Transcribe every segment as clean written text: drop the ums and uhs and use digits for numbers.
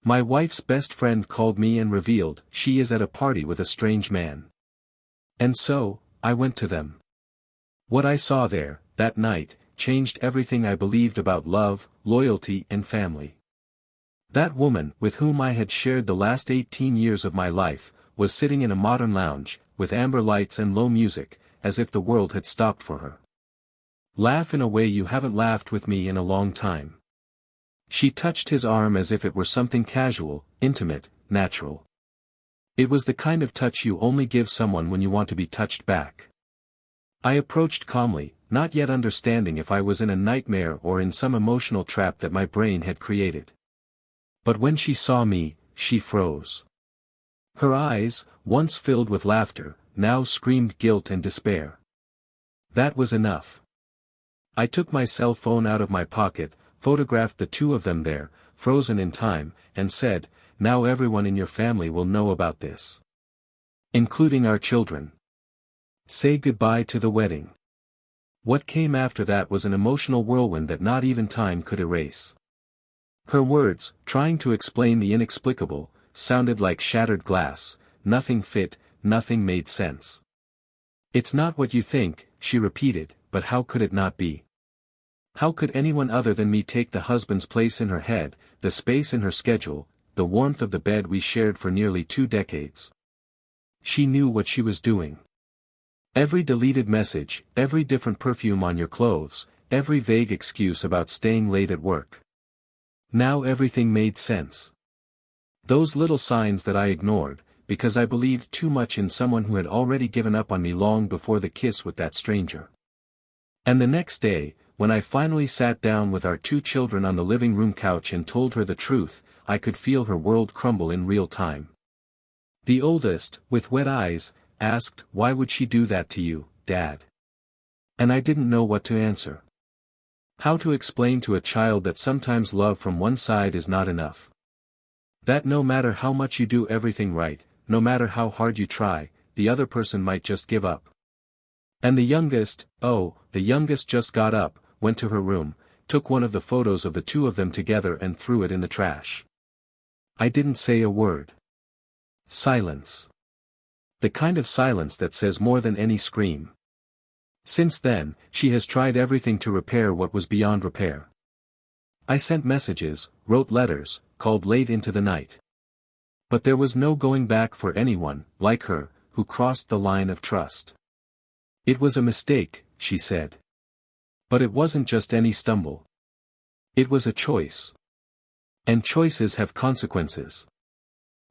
My wife's best friend called me and revealed she is at a party with a strange man. And so, I went to them. What I saw there, that night, changed everything I believed about love, loyalty and family. That woman, with whom I had shared the last 18 years of my life, was sitting in a modern lounge, with amber lights and low music, as if the world had stopped for her. Laugh in a way you haven't laughed with me in a long time. She touched his arm as if it were something casual, intimate, natural. It was the kind of touch you only give someone when you want to be touched back. I approached calmly, not yet understanding if I was in a nightmare or in some emotional trap that my brain had created. But when she saw me, she froze. Her eyes, once filled with laughter, now screamed guilt and despair. That was enough. I took my cell phone out of my pocket, photographed the two of them there, frozen in time, and said, "Now everyone in your family will know about this. Including our children. Say goodbye to the wedding." What came after that was an emotional whirlwind that not even time could erase. Her words, trying to explain the inexplicable, sounded like shattered glass, nothing fit, nothing made sense. "It's not what you think," she repeated, "but how could it not be? How could anyone other than me take the husband's place in her head, the space in her schedule, the warmth of the bed we shared for nearly 2 decades? She knew what she was doing. Every deleted message, every different perfume on your clothes, every vague excuse about staying late at work. Now everything made sense. Those little signs that I ignored, because I believed too much in someone who had already given up on me long before the kiss with that stranger. And the next day, when I finally sat down with our 2 children on the living room couch and told her the truth, I could feel her world crumble in real time. The oldest, with wet eyes, asked, "Why would she do that to you, Dad?" And I didn't know what to answer. How to explain to a child that sometimes love from one side is not enough. That no matter how much you do everything right, no matter how hard you try, the other person might just give up. And the youngest just got up, went to her room, took one of the photos of the 2 of them together and threw it in the trash. I didn't say a word. Silence. The kind of silence that says more than any scream. Since then, she has tried everything to repair what was beyond repair. I sent messages, wrote letters, called late into the night. But there was no going back for anyone, like her, who crossed the line of trust. It was a mistake, she said. But it wasn't just any stumble. It was a choice. And choices have consequences.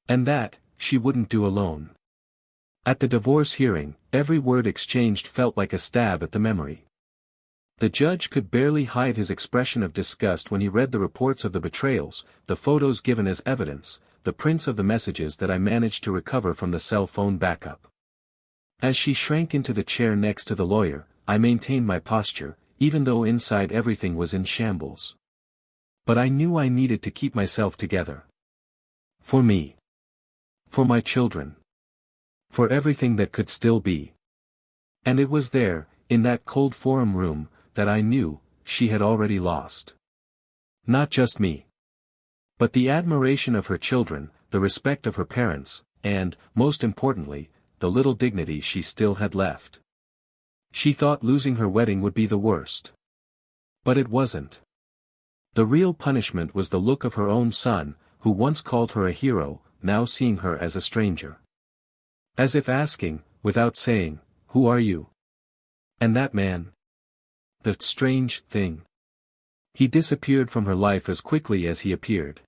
And that, she wouldn't do alone. At the divorce hearing, every word exchanged felt like a stab at the memory. The judge could barely hide his expression of disgust when he read the reports of the betrayals, the photos given as evidence, the prints of the messages that I managed to recover from the cell phone backup. As she shrank into the chair next to the lawyer, I maintained my posture, even though inside everything was in shambles. But I knew I needed to keep myself together. For me. For my children. For everything that could still be. And it was there, in that cold forum room, that I knew, she had already lost. Not just me. But the admiration of her children, the respect of her parents, and, most importantly, the little dignity she still had left. She thought losing her wedding would be the worst. But it wasn't. The real punishment was the look of her own son, who once called her a hero, now seeing her as a stranger. As if asking, without saying, "Who are you?" And that man? The strange thing. He disappeared from her life as quickly as he appeared.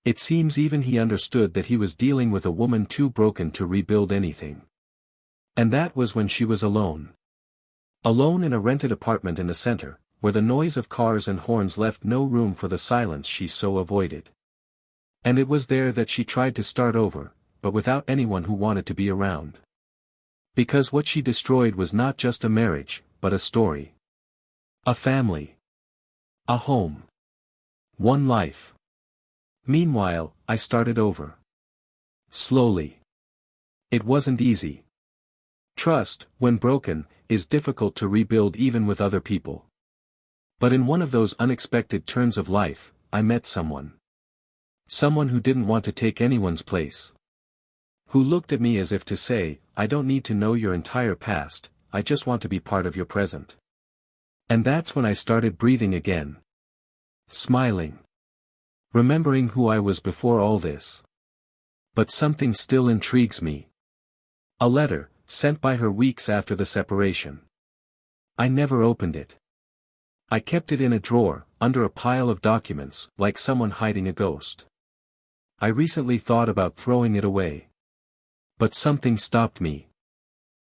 It seems even he understood that he was dealing with a woman too broken to rebuild anything. And that was when she was alone. Alone in a rented apartment in the center, where the noise of cars and horns left no room for the silence she so avoided. And it was there that she tried to start over, but without anyone who wanted to be around. Because what she destroyed was not just a marriage, but a story. A family. A home. One life. Meanwhile, I started over. Slowly. It wasn't easy. Trust, when broken, is difficult to rebuild even with other people. But in one of those unexpected turns of life, I met someone. Someone who didn't want to take anyone's place. Who looked at me as if to say, I don't need to know your entire past, I just want to be part of your present. And that's when I started breathing again. Smiling. Remembering who I was before all this. But something still intrigues me. A letter, sent by her weeks after the separation. I never opened it. I kept it in a drawer, under a pile of documents, like someone hiding a ghost. I recently thought about throwing it away. But something stopped me.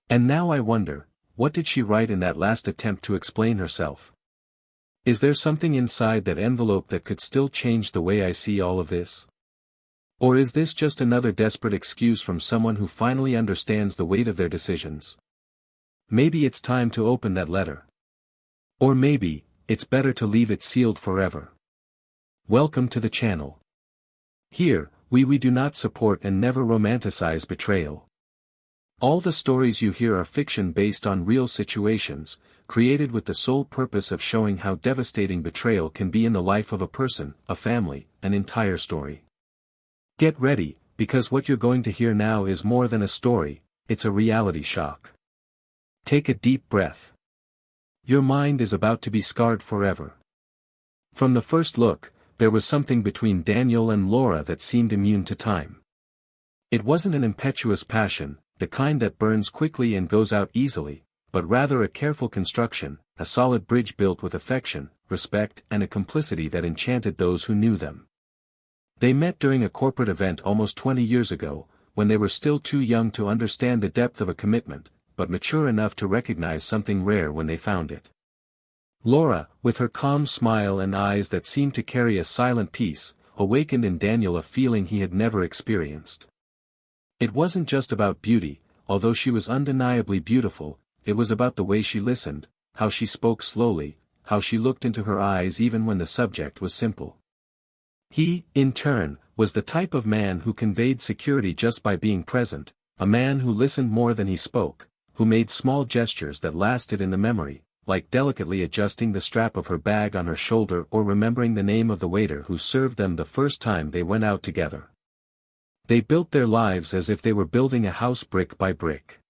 And now I wonder, what did she write in that last attempt to explain herself? Is there something inside that envelope that could still change the way I see all of this? Or is this just another desperate excuse from someone who finally understands the weight of their decisions? Maybe it's time to open that letter. Or maybe, it's better to leave it sealed forever. Welcome to the channel. Here, we do not support and never romanticize betrayal. All the stories you hear are fiction based on real situations, created with the sole purpose of showing how devastating betrayal can be in the life of a person, a family, an entire story. Get ready, because what you're going to hear now is more than a story, it's a reality shock. Take a deep breath. Your mind is about to be scarred forever. From the first look, there was something between Daniel and Laura that seemed immune to time. It wasn't an impetuous passion, the kind that burns quickly and goes out easily, but rather a careful construction, a solid bridge built with affection, respect and a complicity that enchanted those who knew them. They met during a corporate event almost 20 years ago, when they were still too young to understand the depth of a commitment, but mature enough to recognize something rare when they found it. Laura, with her calm smile and eyes that seemed to carry a silent peace, awakened in Daniel a feeling he had never experienced. It wasn't just about beauty, although she was undeniably beautiful, it was about the way she listened, how she spoke slowly, how she looked into her eyes even when the subject was simple. He, in turn, was the type of man who conveyed security just by being present, a man who listened more than he spoke, who made small gestures that lasted in the memory, like delicately adjusting the strap of her bag on her shoulder or remembering the name of the waiter who served them the first time they went out together. They built their lives as if they were building a house brick by brick.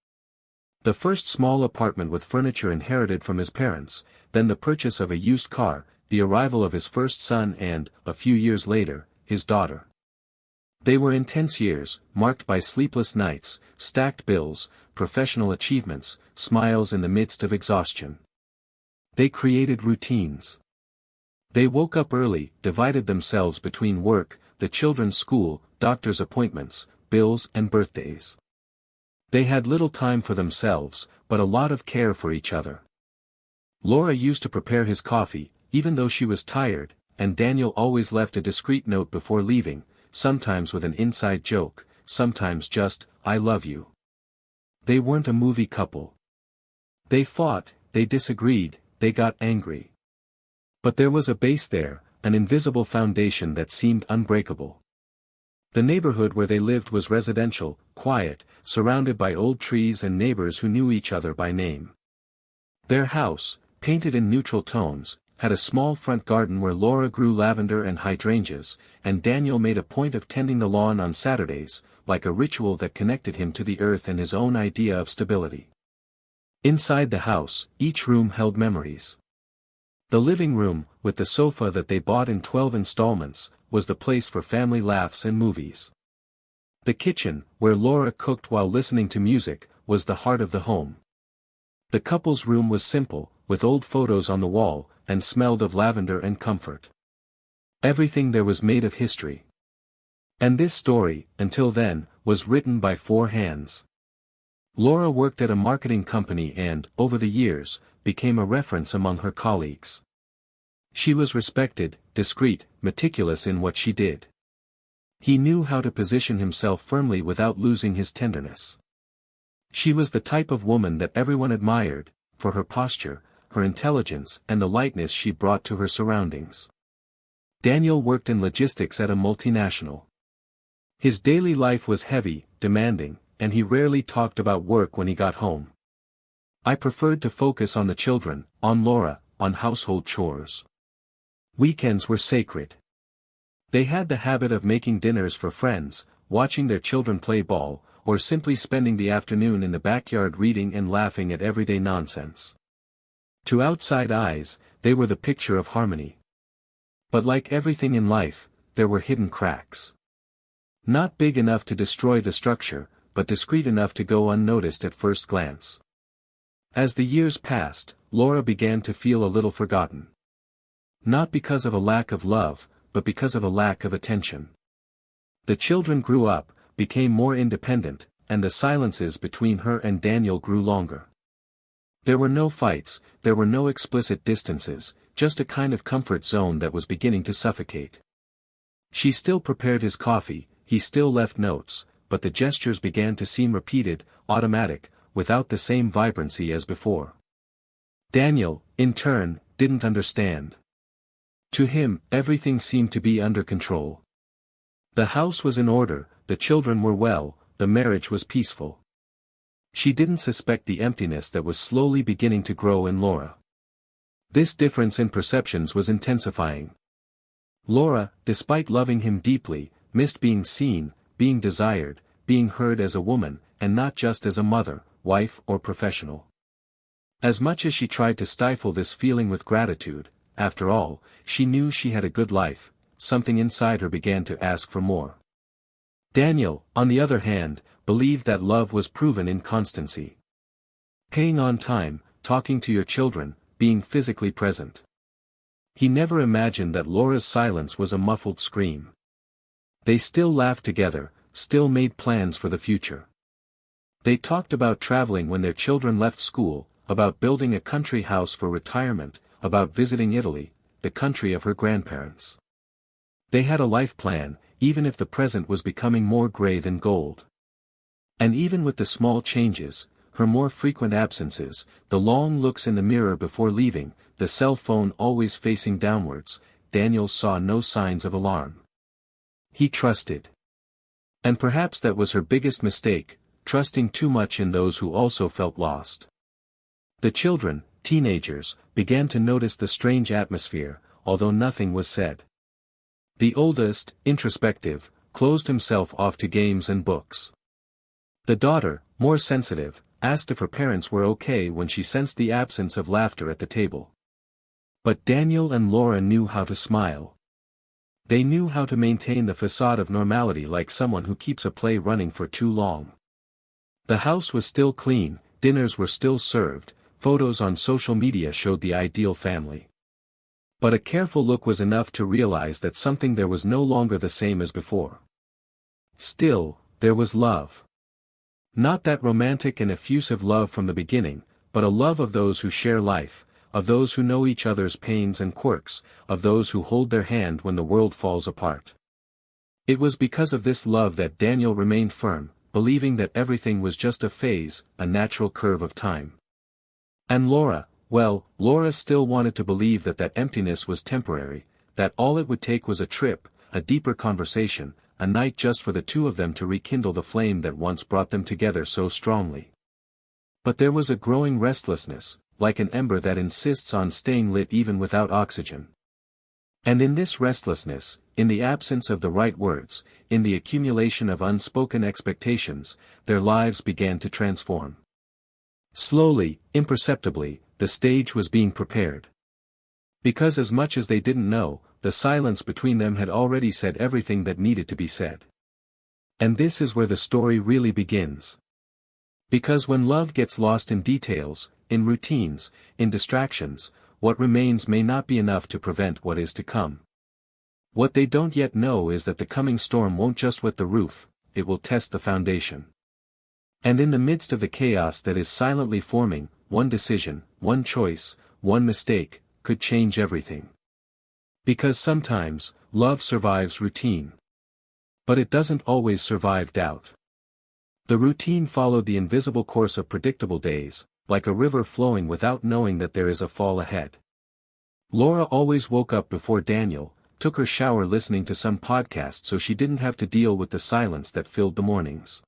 The first small apartment with furniture inherited from his parents, then the purchase of a used car, the arrival of his first son and, a few years later, his daughter. They were intense years, marked by sleepless nights, stacked bills, professional achievements, smiles in the midst of exhaustion. They created routines. They woke up early, divided themselves between work, the children's school, doctor's appointments, bills and birthdays. They had little time for themselves, but a lot of care for each other. Laura used to prepare his coffee, even though she was tired, and Daniel always left a discreet note before leaving, sometimes with an inside joke, sometimes just, I love you. They weren't a movie couple. They fought, they disagreed, they got angry. But there was a base there, an invisible foundation that seemed unbreakable. The neighborhood where they lived was residential, quiet, surrounded by old trees and neighbors who knew each other by name. Their house, painted in neutral tones, had a small front garden where Laura grew lavender and hydrangeas, and Daniel made a point of tending the lawn on Saturdays, like a ritual that connected him to the earth and his own idea of stability. Inside the house, each room held memories. The living room, with the sofa that they bought in 12 installments, was the place for family laughs and movies. The kitchen, where Laura cooked while listening to music, was the heart of the home. The couple's room was simple, with old photos on the wall, and smelled of lavender and comfort. Everything there was made of history. And this story, until then, was written by 4 hands. Laura worked at a marketing company and, over the years, became a reference among her colleagues. She was respected, discreet, meticulous in what she did. He knew how to position himself firmly without losing his tenderness. She was the type of woman that everyone admired, for her posture, her intelligence and the lightness she brought to her surroundings. Daniel worked in logistics at a multinational. His daily life was heavy, demanding, and he rarely talked about work when he got home. I preferred to focus on the children, on Laura, on household chores. Weekends were sacred. They had the habit of making dinners for friends, watching their children play ball, or simply spending the afternoon in the backyard reading and laughing at everyday nonsense. To outside eyes, they were the picture of harmony. But like everything in life, there were hidden cracks. Not big enough to destroy the structure, but discreet enough to go unnoticed at first glance. As the years passed, Laura began to feel a little forgotten. Not because of a lack of love, but because of a lack of attention. The children grew up, became more independent, and the silences between her and Daniel grew longer. There were no fights, there were no explicit distances, just a kind of comfort zone that was beginning to suffocate. She still prepared his coffee, he still left notes, but the gestures began to seem repeated, automatic, without the same vibrancy as before. Daniel, in turn, didn't understand. To him, everything seemed to be under control. The house was in order, the children were well, the marriage was peaceful. She didn't suspect the emptiness that was slowly beginning to grow in Laura. This difference in perceptions was intensifying. Laura, despite loving him deeply, missed being seen, being desired, being heard as a woman, and not just as a mother, wife or professional. As much as she tried to stifle this feeling with gratitude, after all, she knew she had a good life, something inside her began to ask for more. Daniel, on the other hand, believed that love was proven in constancy. Paying on time, talking to your children, being physically present. He never imagined that Laura's silence was a muffled scream. They still laughed together, still made plans for the future. They talked about traveling when their children left school, about building a country house for retirement, about visiting Italy, the country of her grandparents. They had a life plan, even if the present was becoming more gray than gold. And even with the small changes, her more frequent absences, the long looks in the mirror before leaving, the cell phone always facing downwards, Daniel saw no signs of alarm. He trusted. And perhaps that was her biggest mistake, trusting too much in those who also felt lost. The children, teenagers, began to notice the strange atmosphere, although nothing was said. The oldest, introspective, closed himself off to games and books. The daughter, more sensitive, asked if her parents were okay when she sensed the absence of laughter at the table. But Daniel and Laura knew how to smile. They knew how to maintain the facade of normality like someone who keeps a play running for too long. The house was still clean, dinners were still served, photos on social media showed the ideal family. But a careful look was enough to realize that something there was no longer the same as before. Still, there was love. Not that romantic and effusive love from the beginning, but a love of those who share life, of those who know each other's pains and quirks, of those who hold their hand when the world falls apart. It was because of this love that Daniel remained firm, believing that everything was just a phase, a natural curve of time. And Laura, well, Laura still wanted to believe that that emptiness was temporary, that all it would take was a trip, a deeper conversation, a night just for the two of them to rekindle the flame that once brought them together so strongly. But there was a growing restlessness, like an ember that insists on staying lit even without oxygen. And in this restlessness, in the absence of the right words, in the accumulation of unspoken expectations, their lives began to transform. Slowly, imperceptibly, the stage was being prepared. Because as much as they didn't know, the silence between them had already said everything that needed to be said. And this is where the story really begins. Because when love gets lost in details, in routines, in distractions, what remains may not be enough to prevent what is to come. What they don't yet know is that the coming storm won't just wet the roof, it will test the foundation. And in the midst of the chaos that is silently forming, one decision, one choice, one mistake, could change everything. Because sometimes, love survives routine. But it doesn't always survive doubt. The routine followed the invisible course of predictable days, like a river flowing without knowing that there is a fall ahead. Laura always woke up before Daniel, took her shower listening to some podcast so she didn't have to deal with the silence that filled the mornings.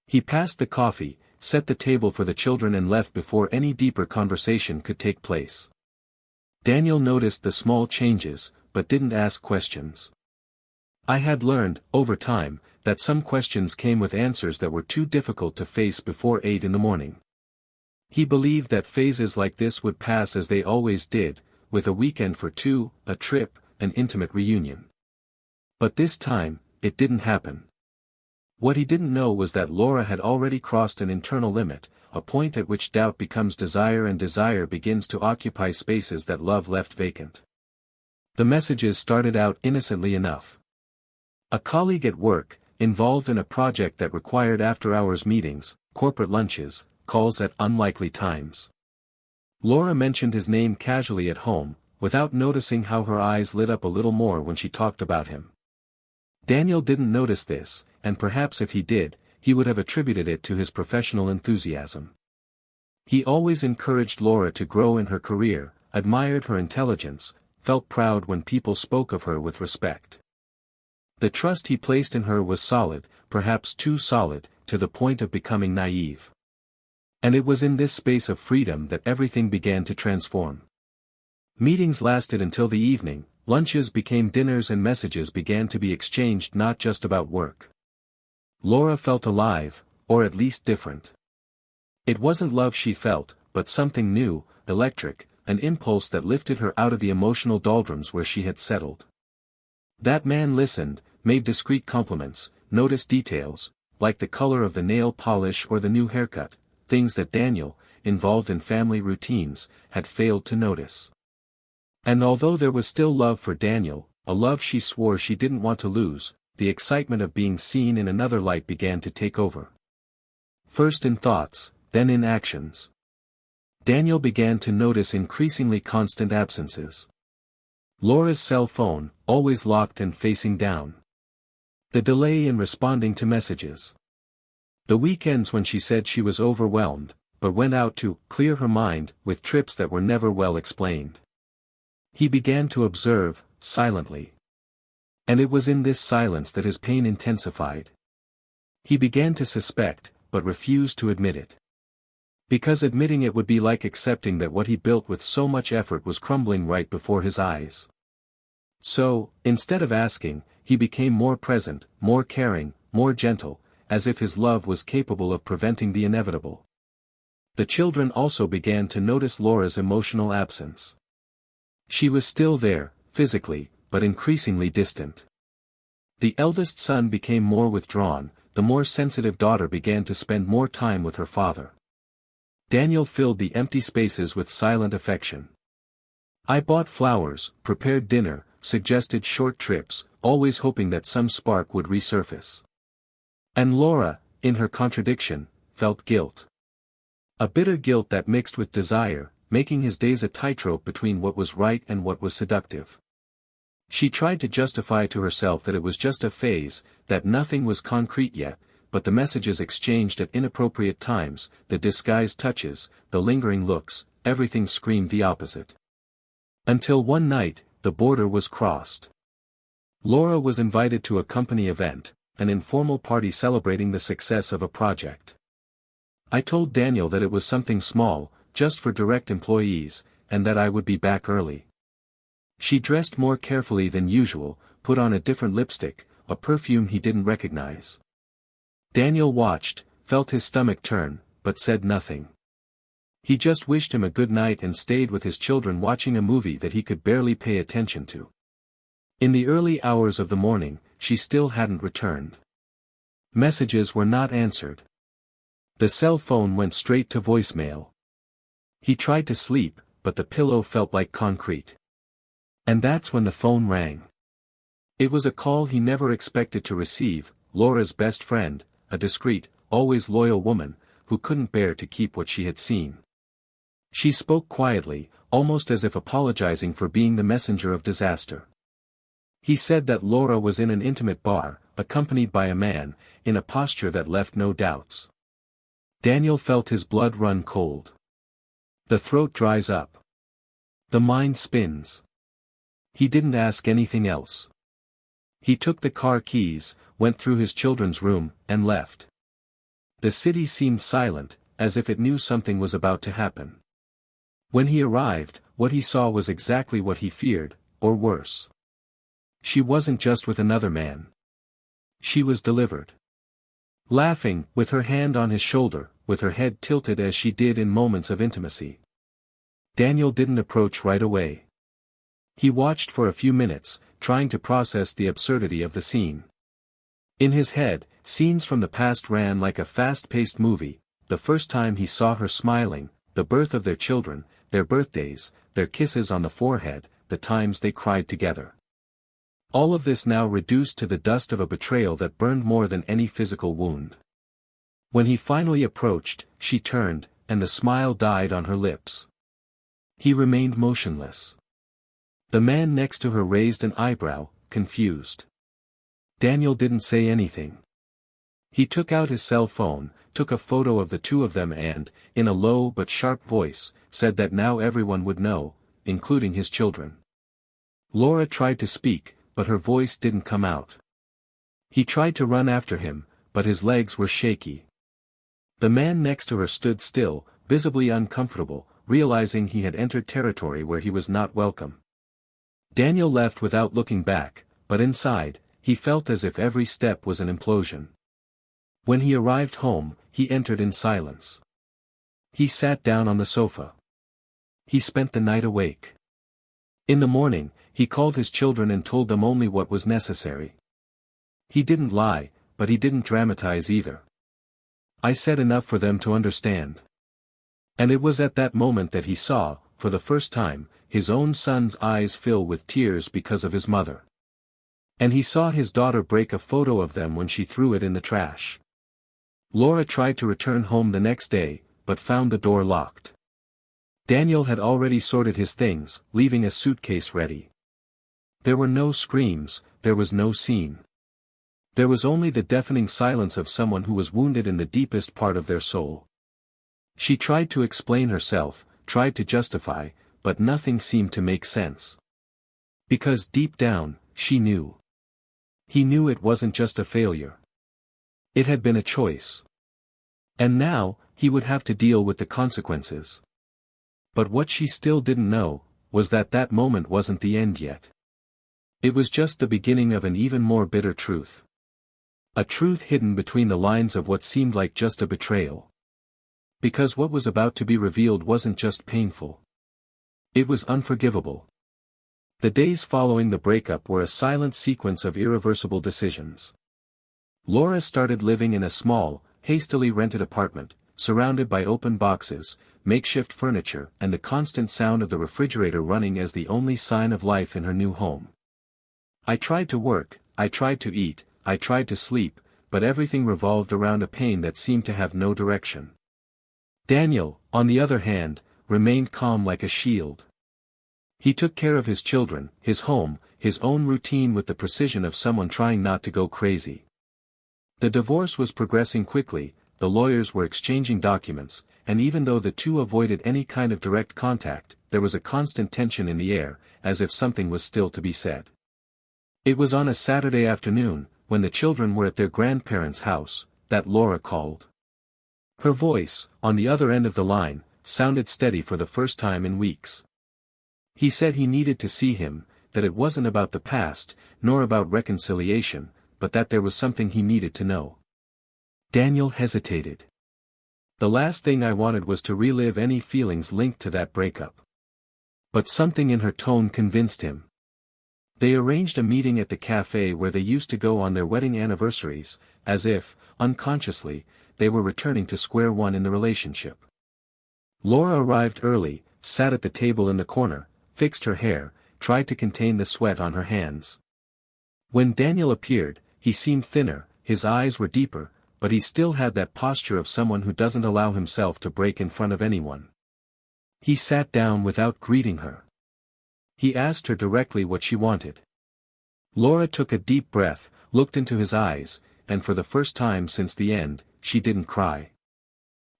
He passed the coffee, set the table for the children and left before any deeper conversation could take place. Daniel noticed the small changes, but didn't ask questions. I had learned, over time, that some questions came with answers that were too difficult to face before 8 in the morning. He believed that phases like this would pass as they always did, with a weekend for two, a trip, an intimate reunion. But this time, it didn't happen. What he didn't know was that Laura had already crossed an internal limit, a point at which doubt becomes desire and desire begins to occupy spaces that love left vacant. The messages started out innocently enough. A colleague at work, involved in a project that required after-hours meetings, corporate lunches, calls at unlikely times. Laura mentioned his name casually at home, without noticing how her eyes lit up a little more when she talked about him. Daniel didn't notice this, and perhaps if he did, he would have attributed it to his professional enthusiasm. He always encouraged Laura to grow in her career, admired her intelligence, felt proud when people spoke of her with respect. The trust he placed in her was solid, perhaps too solid, to the point of becoming naive. And it was in this space of freedom that everything began to transform. Meetings lasted until the evening, lunches became dinners and messages began to be exchanged not just about work. Laura felt alive, or at least different. It wasn't love she felt, but something new, electric, an impulse that lifted her out of the emotional doldrums where she had settled. That man listened, made discreet compliments, noticed details, like the color of the nail polish or the new haircut, things that Daniel, involved in family routines, had failed to notice. And although there was still love for Daniel, a love she swore she didn't want to lose, the excitement of being seen in another light began to take over. First in thoughts, then in actions. Daniel began to notice increasingly constant absences. Laura's cell phone, always locked and facing down. The delay in responding to messages. The weekends when she said she was overwhelmed, but went out to clear her mind with trips that were never well explained. He began to observe, silently. And it was in this silence that his pain intensified. He began to suspect, but refused to admit it. Because admitting it would be like accepting that what he built with so much effort was crumbling right before his eyes. So, instead of asking, he became more present, more caring, more gentle, as if his love was capable of preventing the inevitable. The children also began to notice Laura's emotional absence. She was still there, physically, but increasingly distant. The eldest son became more withdrawn, the more sensitive daughter began to spend more time with her father. Daniel filled the empty spaces with silent affection. I bought flowers, prepared dinner, suggested short trips, always hoping that some spark would resurface. And Laura, in her contradiction, felt guilt. A bitter guilt that mixed with desire, making his days a tightrope between what was right and what was seductive. She tried to justify to herself that it was just a phase, that nothing was concrete yet, but the messages exchanged at inappropriate times, the disguised touches, the lingering looks, everything screamed the opposite. Until one night, the border was crossed. Laura was invited to a company event, an informal party celebrating the success of a project. I told Daniel that it was something small, just for direct employees, and that I would be back early. She dressed more carefully than usual, put on a different lipstick, a perfume he didn't recognize. Daniel watched, felt his stomach turn, but said nothing. He just wished him a good night and stayed with his children watching a movie that he could barely pay attention to. In the early hours of the morning, she still hadn't returned. Messages were not answered. The cell phone went straight to voicemail. He tried to sleep, but the pillow felt like concrete. And that's when the phone rang. It was a call he never expected to receive, Laura's best friend, a discreet, always loyal woman, who couldn't bear to keep what she had seen. She spoke quietly, almost as if apologizing for being the messenger of disaster. He said that Laura was in an intimate bar, accompanied by a man, in a posture that left no doubts. Daniel felt his blood run cold. The throat dries up. The mind spins. He didn't ask anything else. He took the car keys, went through his children's room, and left. The city seemed silent, as if it knew something was about to happen. When he arrived, what he saw was exactly what he feared, or worse. She wasn't just with another man. She was delivered. Laughing, with her hand on his shoulder, with her head tilted as she did in moments of intimacy. Daniel didn't approach right away. He watched for a few minutes, trying to process the absurdity of the scene. In his head, scenes from the past ran like a fast-paced movie: the first time he saw her smiling, the birth of their children, their birthdays, their kisses on the forehead, the times they cried together. All of this now reduced to the dust of a betrayal that burned more than any physical wound. When he finally approached, she turned, and the smile died on her lips. He remained motionless. The man next to her raised an eyebrow, confused. Daniel didn't say anything. He took out his cell phone, took a photo of the two of them and, in a low but sharp voice, said that now everyone would know, including his children. Laura tried to speak, but her voice didn't come out. He tried to run after him, but his legs were shaky. The man next to her stood still, visibly uncomfortable, realizing he had entered territory where he was not welcome. Daniel left without looking back, but inside, he felt as if every step was an implosion. When he arrived home, he entered in silence. He sat down on the sofa. He spent the night awake. In the morning, he called his children and told them only what was necessary. He didn't lie, but he didn't dramatize either. I said enough for them to understand. And it was at that moment that he saw, for the first time, his own son's eyes fill with tears because of his mother. And he saw his daughter break a photo of them when she threw it in the trash. Laura tried to return home the next day, but found the door locked. Daniel had already sorted his things, leaving a suitcase ready. There were no screams, there was no scene. There was only the deafening silence of someone who was wounded in the deepest part of their soul. She tried to explain herself, tried to justify, but nothing seemed to make sense. Because deep down, she knew. He knew it wasn't just a failure. It had been a choice. And now, he would have to deal with the consequences. But what she still didn't know, was that that moment wasn't the end yet. It was just the beginning of an even more bitter truth. A truth hidden between the lines of what seemed like just a betrayal. Because what was about to be revealed wasn't just painful. It was unforgivable. The days following the breakup were a silent sequence of irreversible decisions. Laura started living in a small, hastily rented apartment, surrounded by open boxes, makeshift furniture and the constant sound of the refrigerator running as the only sign of life in her new home. I tried to work, I tried to eat, I tried to sleep, but everything revolved around a pain that seemed to have no direction. Daniel, on the other hand, remained calm like a shield. He took care of his children, his home, his own routine with the precision of someone trying not to go crazy. The divorce was progressing quickly, the lawyers were exchanging documents, and even though the two avoided any kind of direct contact, there was a constant tension in the air, as if something was still to be said. It was on a Saturday afternoon, when the children were at their grandparents' house, that Laura called. Her voice, on the other end of the line, sounded steady for the first time in weeks. He said he needed to see him, that it wasn't about the past, nor about reconciliation, but that there was something he needed to know. Daniel hesitated. The last thing I wanted was to relive any feelings linked to that breakup. But something in her tone convinced him. They arranged a meeting at the cafe where they used to go on their wedding anniversaries, as if, unconsciously, they were returning to square one in the relationship. Laura arrived early, sat at the table in the corner, fixed her hair, tried to contain the sweat on her hands. When Daniel appeared, he seemed thinner, his eyes were deeper, but he still had that posture of someone who doesn't allow himself to break in front of anyone. He sat down without greeting her. He asked her directly what she wanted. Laura took a deep breath, looked into his eyes, and for the first time since the end, she didn't cry.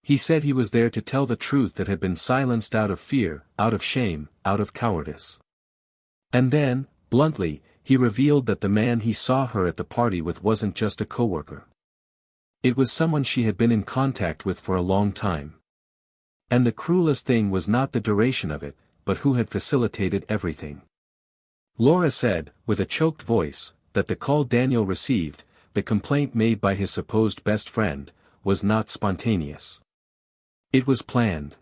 He said he was there to tell the truth that had been silenced out of fear, out of shame, out of cowardice. And then, bluntly, he revealed that the man he saw her at the party with wasn't just a coworker. It was someone she had been in contact with for a long time. And the cruelest thing was not the duration of it, but who had facilitated everything. Laura said, with a choked voice, that the call Daniel received, the complaint made by his supposed best friend, was not spontaneous. It was planned.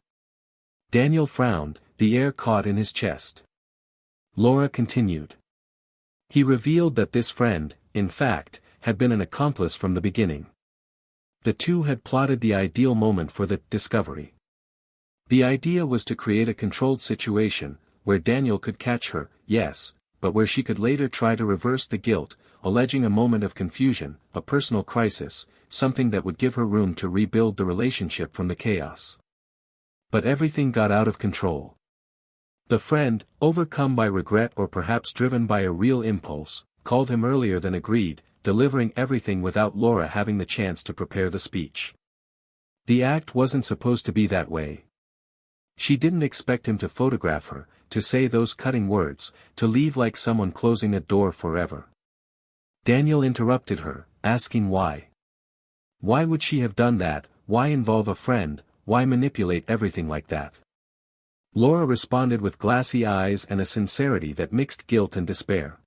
Daniel frowned, the air caught in his chest. Laura continued. He revealed that this friend, in fact, had been an accomplice from the beginning. The two had plotted the ideal moment for the discovery. The idea was to create a controlled situation, where Daniel could catch her, yes, but where she could later try to reverse the guilt, alleging a moment of confusion, a personal crisis, something that would give her room to rebuild the relationship from the chaos. But everything got out of control. The friend, overcome by regret or perhaps driven by a real impulse, called him earlier than agreed, delivering everything without Laura having the chance to prepare the speech. The act wasn't supposed to be that way. She didn't expect him to photograph her, to say those cutting words, to leave like someone closing a door forever. Daniel interrupted her, asking why. Why would she have done that? Why involve a friend? Why manipulate everything like that? Laura responded with glassy eyes and a sincerity that mixed guilt and despair.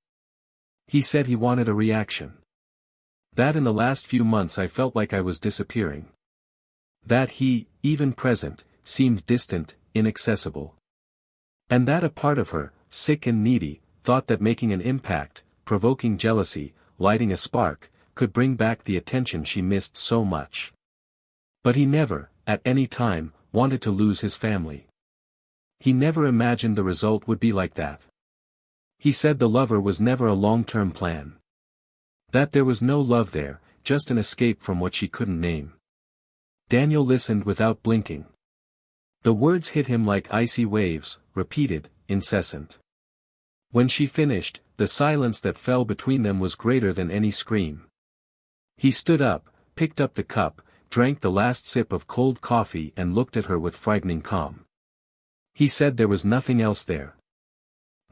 He said he wanted a reaction. That in the last few months I felt like I was disappearing. That he, even present, seemed distant, inaccessible. And that a part of her, sick and needy, thought that making an impact, provoking jealousy, lighting a spark, could bring back the attention she missed so much. But he never, at any time, wanted to lose his family. He never imagined the result would be like that. He said the lover was never a long-term plan. That there was no love there, just an escape from what she couldn't name. Daniel listened without blinking. The words hit him like icy waves, repeated, incessant. When she finished, the silence that fell between them was greater than any scream. He stood up, picked up the cup, drank the last sip of cold coffee and looked at her with frightening calm. He said there was nothing else there.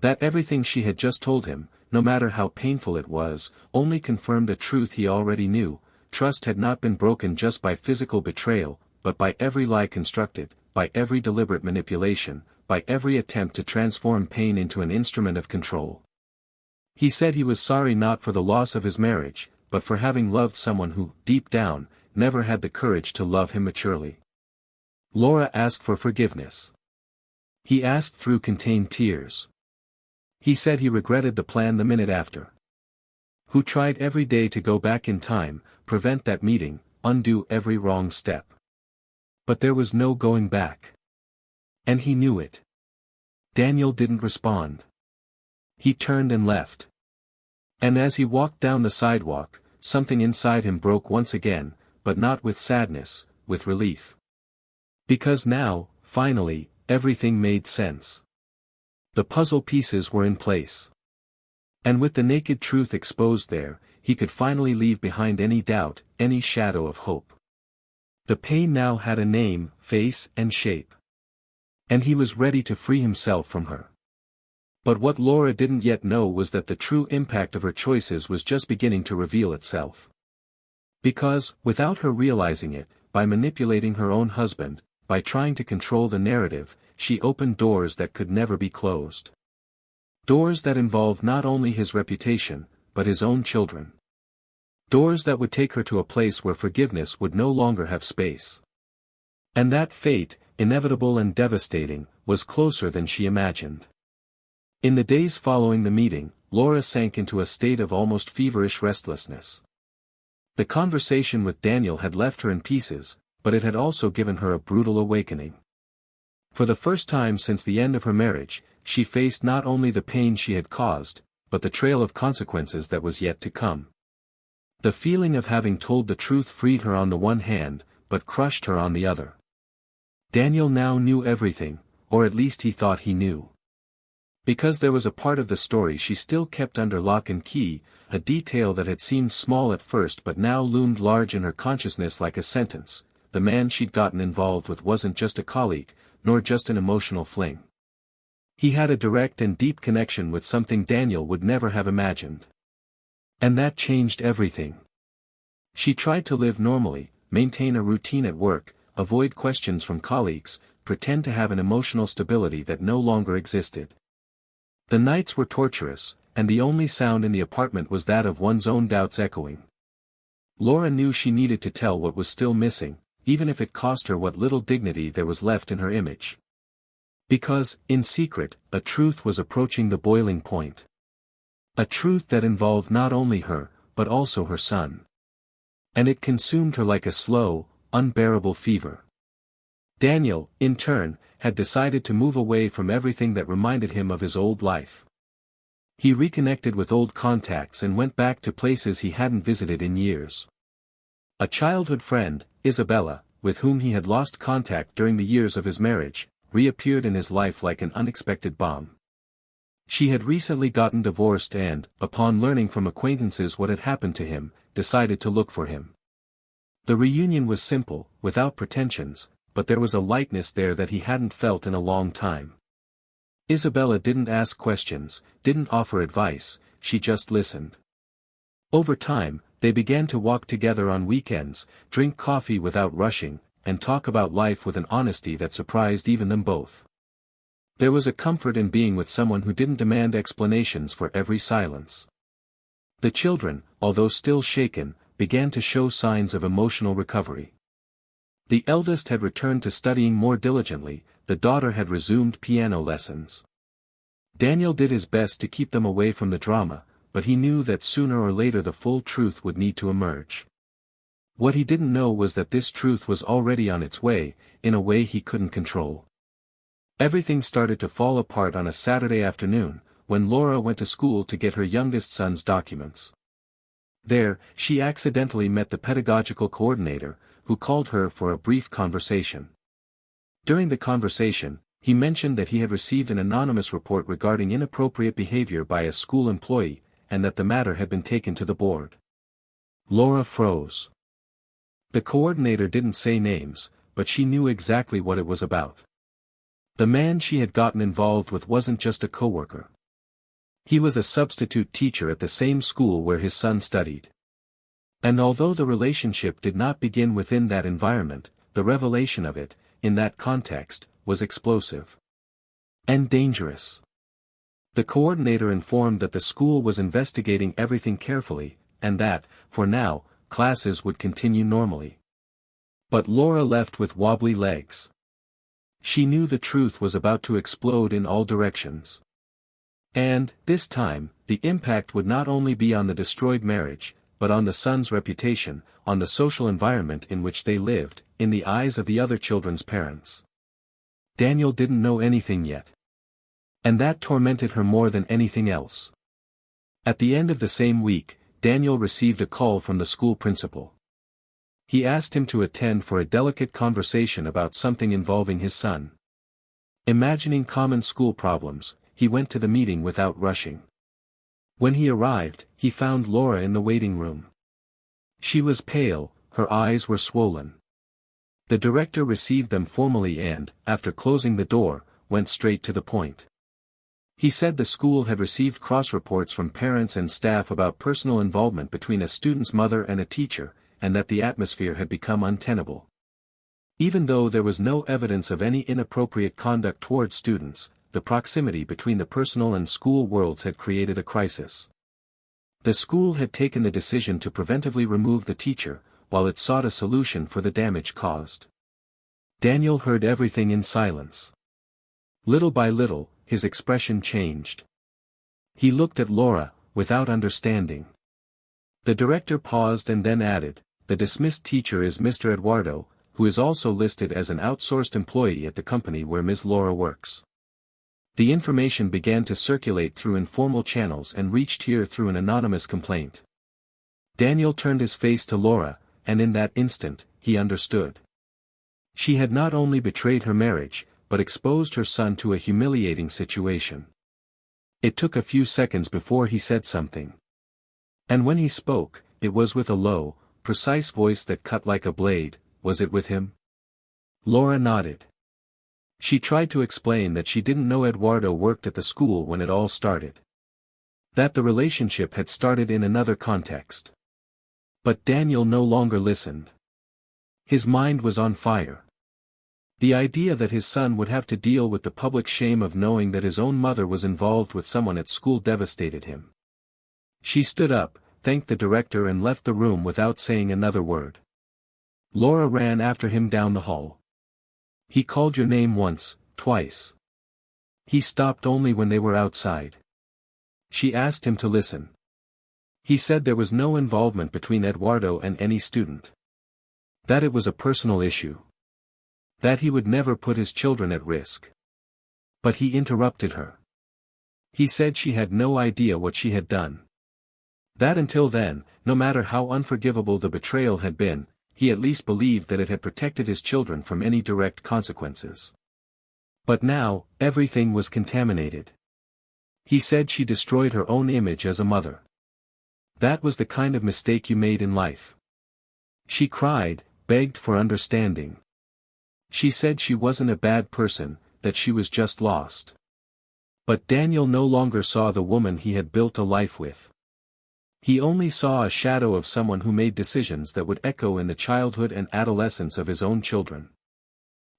That everything she had just told him, no matter how painful it was, only confirmed a truth he already knew: trust had not been broken just by physical betrayal, but by every lie constructed, by every deliberate manipulation, by every attempt to transform pain into an instrument of control. He said he was sorry not for the loss of his marriage, but for having loved someone who, deep down, never had the courage to love him maturely. Laura asked for forgiveness. He asked through contained tears. He said he regretted the plan the minute after. Who tried every day to go back in time, prevent that meeting, undo every wrong step. But there was no going back. And he knew it. Daniel didn't respond. He turned and left. And as he walked down the sidewalk, something inside him broke once again, but not with sadness, with relief. Because now, finally, everything made sense. The puzzle pieces were in place. And with the naked truth exposed there, he could finally leave behind any doubt, any shadow of hope. The pain now had a name, face and shape. And he was ready to free himself from her. But what Laura didn't yet know was that the true impact of her choices was just beginning to reveal itself. Because, without her realizing it, by manipulating her own husband, by trying to control the narrative, she opened doors that could never be closed. Doors that involved not only his reputation, but his own children. Doors that would take her to a place where forgiveness would no longer have space. And that fate, inevitable and devastating, was closer than she imagined. In the days following the meeting, Laura sank into a state of almost feverish restlessness. The conversation with Daniel had left her in pieces, but it had also given her a brutal awakening. For the first time since the end of her marriage, she faced not only the pain she had caused, but the trail of consequences that was yet to come. The feeling of having told the truth freed her on the one hand, but crushed her on the other. Daniel now knew everything, or at least he thought he knew. Because there was a part of the story she still kept under lock and key, a detail that had seemed small at first but now loomed large in her consciousness like a sentence: the man she'd gotten involved with wasn't just a colleague, nor just an emotional fling. He had a direct and deep connection with something Daniel would never have imagined. And that changed everything. She tried to live normally, maintain a routine at work, avoid questions from colleagues, pretend to have an emotional stability that no longer existed. The nights were torturous, and the only sound in the apartment was that of one's own doubts echoing. Laura knew she needed to tell what was still missing, even if it cost her what little dignity there was left in her image. Because, in secret, a truth was approaching the boiling point. A truth that involved not only her, but also her son. And it consumed her like a slow, unbearable fever. Daniel, in turn, had decided to move away from everything that reminded him of his old life. He reconnected with old contacts and went back to places he hadn't visited in years. A childhood friend, Isabella, with whom he had lost contact during the years of his marriage, reappeared in his life like an unexpected bomb. She had recently gotten divorced and, upon learning from acquaintances what had happened to him, decided to look for him. The reunion was simple, without pretensions, but there was a lightness there that he hadn't felt in a long time. Isabella didn't ask questions, didn't offer advice, she just listened. Over time, they began to walk together on weekends, drink coffee without rushing, and talk about life with an honesty that surprised even them both. There was a comfort in being with someone who didn't demand explanations for every silence. The children, although still shaken, began to show signs of emotional recovery. The eldest had returned to studying more diligently, the daughter had resumed piano lessons. Daniel did his best to keep them away from the drama, but he knew that sooner or later the full truth would need to emerge. What he didn't know was that this truth was already on its way, in a way he couldn't control. Everything started to fall apart on a Saturday afternoon, when Laura went to school to get her youngest son's documents. There, she accidentally met the pedagogical coordinator, who called her for a brief conversation. During the conversation, he mentioned that he had received an anonymous report regarding inappropriate behavior by a school employee, and that the matter had been taken to the board. Laura froze. The coordinator didn't say names, but she knew exactly what it was about. The man she had gotten involved with wasn't just a coworker. He was a substitute teacher at the same school where his son studied. And although the relationship did not begin within that environment, the revelation of it, in that context, was explosive. And dangerous. The coordinator informed that the school was investigating everything carefully, and that, for now, classes would continue normally. But Laura left with wobbly legs. She knew the truth was about to explode in all directions. And, this time, the impact would not only be on the destroyed marriage, but on the son's reputation, on the social environment in which they lived, in the eyes of the other children's parents. Daniel didn't know anything yet. And that tormented her more than anything else. At the end of the same week, Daniel received a call from the school principal. He asked him to attend for a delicate conversation about something involving his son. Imagining common school problems, he went to the meeting without rushing. When he arrived, he found Laura in the waiting room. She was pale, her eyes were swollen. The director received them formally and, after closing the door, went straight to the point. He said the school had received cross-reports from parents and staff about personal involvement between a student's mother and a teacher, and that the atmosphere had become untenable. Even though there was no evidence of any inappropriate conduct toward students, the proximity between the personal and school worlds had created a crisis. The school had taken the decision to preventively remove the teacher, while it sought a solution for the damage caused. Daniel heard everything in silence. Little by little, his expression changed. He looked at Laura, without understanding. The director paused and then added, "The dismissed teacher is Mr. Eduardo, who is also listed as an outsourced employee at the company where Ms. Laura works." The information began to circulate through informal channels and reached here through an anonymous complaint. Daniel turned his face to Laura, and in that instant, he understood. She had not only betrayed her marriage, but exposed her son to a humiliating situation. It took a few seconds before he said something. And when he spoke, it was with a low, precise voice that cut like a blade. "Was it with him?" Laura nodded. She tried to explain that she didn't know Eduardo worked at the school when it all started. That the relationship had started in another context. But Daniel no longer listened. His mind was on fire. The idea that his son would have to deal with the public shame of knowing that his own mother was involved with someone at school devastated him. She stood up, thanked the director and left the room without saying another word. Laura ran after him down the hall. He called your name once, twice. He stopped only when they were outside. She asked him to listen. He said there was no involvement between Eduardo and any student. That it was a personal issue. That he would never put his children at risk. But he interrupted her. He said she had no idea what she had done. That until then, no matter how unforgivable the betrayal had been, he at least believed that it had protected his children from any direct consequences. But now, everything was contaminated. He said she destroyed her own image as a mother. That was the kind of mistake you made in life. She cried, begged for understanding. She said she wasn't a bad person, that she was just lost. But Daniel no longer saw the woman he had built a life with. He only saw a shadow of someone who made decisions that would echo in the childhood and adolescence of his own children.